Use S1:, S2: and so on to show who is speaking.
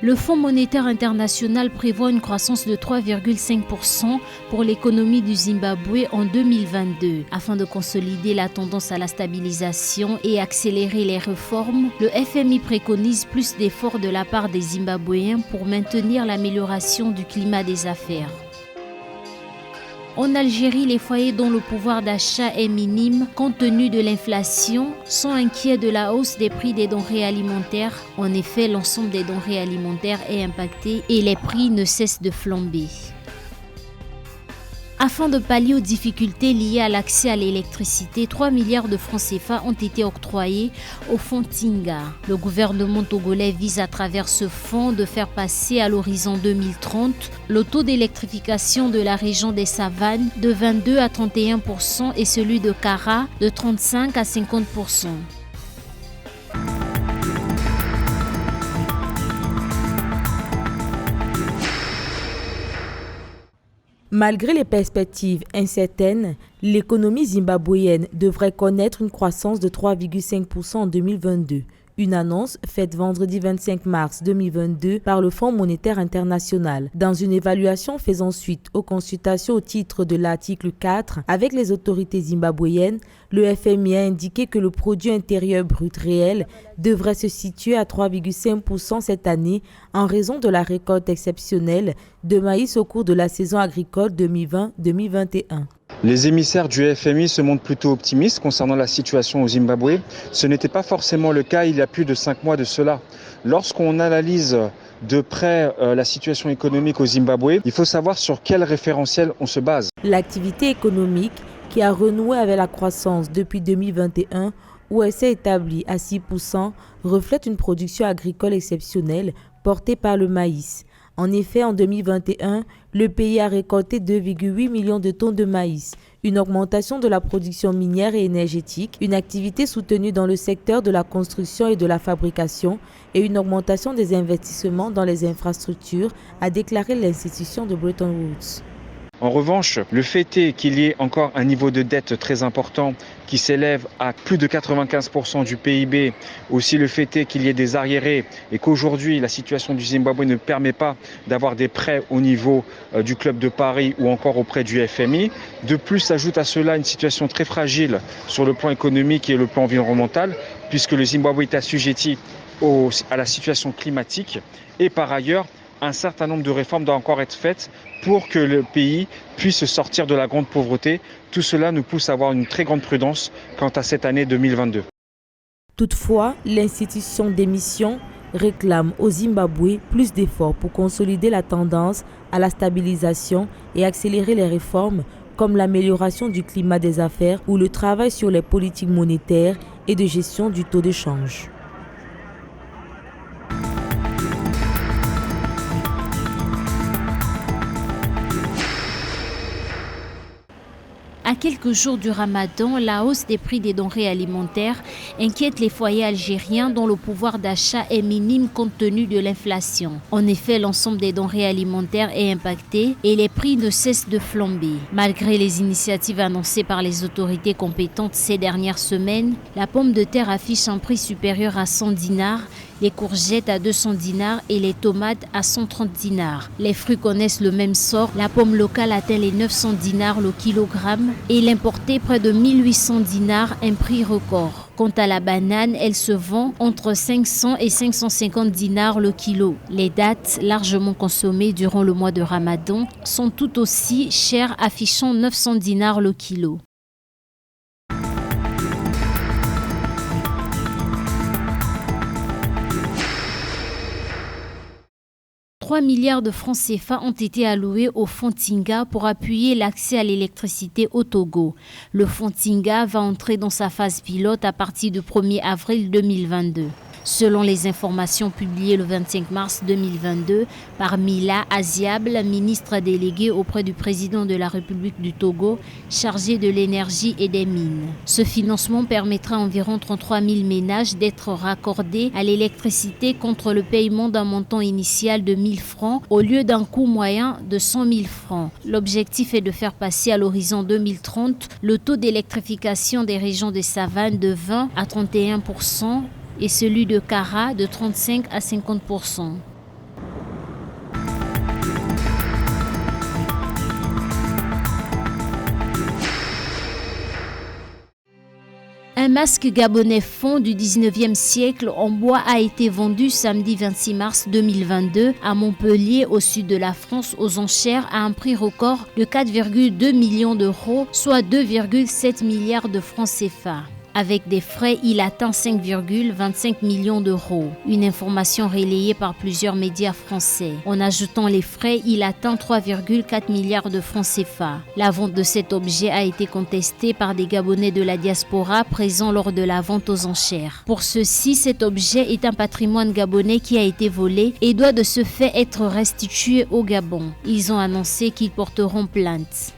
S1: Le Fonds monétaire international prévoit une croissance de 3,5% pour l'économie du Zimbabwe en 2022. Afin de consolider la tendance à la stabilisation et accélérer les réformes, le FMI préconise plus d'efforts de la part des Zimbabwéens pour maintenir l'amélioration du climat des affaires. En Algérie, les foyers dont le pouvoir d'achat est minime compte tenu de l'inflation sont inquiets de la hausse des prix des denrées alimentaires. En effet, l'ensemble des denrées alimentaires est impacté et les prix ne cessent de flamber. Afin de pallier aux difficultés liées à l'accès à l'électricité, 3 milliards de francs CFA ont été octroyés au fonds Tinga. Le gouvernement togolais vise à travers ce fonds de faire passer à l'horizon 2030 le taux d'électrification de la région des Savanes de 22 à 31% et celui de Kara de 35 à 50%.
S2: Malgré les perspectives incertaines, l'économie zimbabwéenne devrait connaître une croissance de 3,5% en 2022. Une annonce faite vendredi 25 mars 2022 par le Fonds monétaire international. Dans une évaluation faisant suite aux consultations au titre de l'article 4 avec les autorités zimbabwéennes, le FMI a indiqué que le produit intérieur brut réel devrait se situer à 3,5% cette année en raison de la récolte exceptionnelle de maïs au cours de la saison agricole 2020-2021.
S3: Les émissaires du FMI se montrent plutôt optimistes concernant la situation au Zimbabwe. Ce n'était pas forcément le cas il y a plus de 5 mois de cela. Lorsqu'on analyse de près la situation économique au Zimbabwe, il faut savoir sur quel référentiel on se base.
S2: L'activité économique qui a renoué avec la croissance depuis 2021, où elle s'est établie à 6%, reflète une production agricole exceptionnelle portée par le maïs. En effet, en 2021, le pays a récolté 2,8 millions de tonnes de maïs, une augmentation de la production minière et énergétique, une activité soutenue dans le secteur de la construction et de la fabrication et une augmentation des investissements dans les infrastructures, a déclaré l'institution de Bretton Woods.
S3: En revanche, le fait est qu'il y ait encore un niveau de dette très important qui s'élève à plus de 95% du PIB. Aussi le fait est qu'il y ait des arriérés et qu'aujourd'hui la situation du Zimbabwe ne permet pas d'avoir des prêts au niveau du Club de Paris ou encore auprès du FMI. De plus, s'ajoute à cela une situation très fragile sur le plan économique et le plan environnemental puisque le Zimbabwe est assujetti à la situation climatique et par ailleurs, un certain nombre de réformes doivent encore être faites pour que le pays puisse sortir de la grande pauvreté. Tout cela nous pousse à avoir une très grande prudence quant à cette année 2022.
S2: Toutefois, l'institution d'émission réclame au Zimbabwe plus d'efforts pour consolider la tendance à la stabilisation et accélérer les réformes comme l'amélioration du climat des affaires ou le travail sur les politiques monétaires et de gestion du taux de change.
S1: À quelques jours du Ramadan, la hausse des prix des denrées alimentaires inquiète les foyers algériens dont le pouvoir d'achat est minime compte tenu de l'inflation. En effet, l'ensemble des denrées alimentaires est impacté et les prix ne cessent de flamber. Malgré les initiatives annoncées par les autorités compétentes ces dernières semaines, la pomme de terre affiche un prix supérieur à 100 dinars, les courgettes à 200 dinars et les tomates à 130 dinars. Les fruits connaissent le même sort. La pomme locale atteint les 900 dinars le kilogramme et l'importée près de 1800 dinars, un prix record. Quant à la banane, elle se vend entre 500 et 550 dinars le kilo. Les dattes, largement consommées durant le mois de Ramadan, sont tout aussi chères, affichant 900 dinars le kilo. 3 milliards de francs CFA ont été alloués au fonds Tinga pour appuyer l'accès à l'électricité au Togo. Le fonds Tinga va entrer dans sa phase pilote à partir du 1er avril 2022. Selon les informations publiées le 25 mars 2022 par Mila Aziable, ministre déléguée auprès du président de la République du Togo, chargé de l'énergie et des mines. Ce financement permettra à environ 33 000 ménages d'être raccordés à l'électricité contre le paiement d'un montant initial de 1 000 francs au lieu d'un coût moyen de 100 000 francs. L'objectif est de faire passer à l'horizon 2030 le taux d'électrification des régions de savane de 20 à 31% et celui de Kara de 35 à 50%. masque gabonais fond du 19e siècle en bois a été vendu samedi 26 mars 2022 à Montpellier, au sud de la France, aux enchères à un prix record de 4,2 millions d'euros, soit 2,7 milliards de francs CFA. Avec des frais, il atteint 5,25 millions d'euros. Une information relayée par plusieurs médias français. En ajoutant les frais, il atteint 3,4 milliards de francs CFA. La vente de cet objet a été contestée par des Gabonais de la diaspora présents lors de la vente aux enchères. Pour ceux-ci, cet objet est un patrimoine gabonais qui a été volé et doit de ce fait être restitué au Gabon. Ils ont annoncé qu'ils porteront plainte.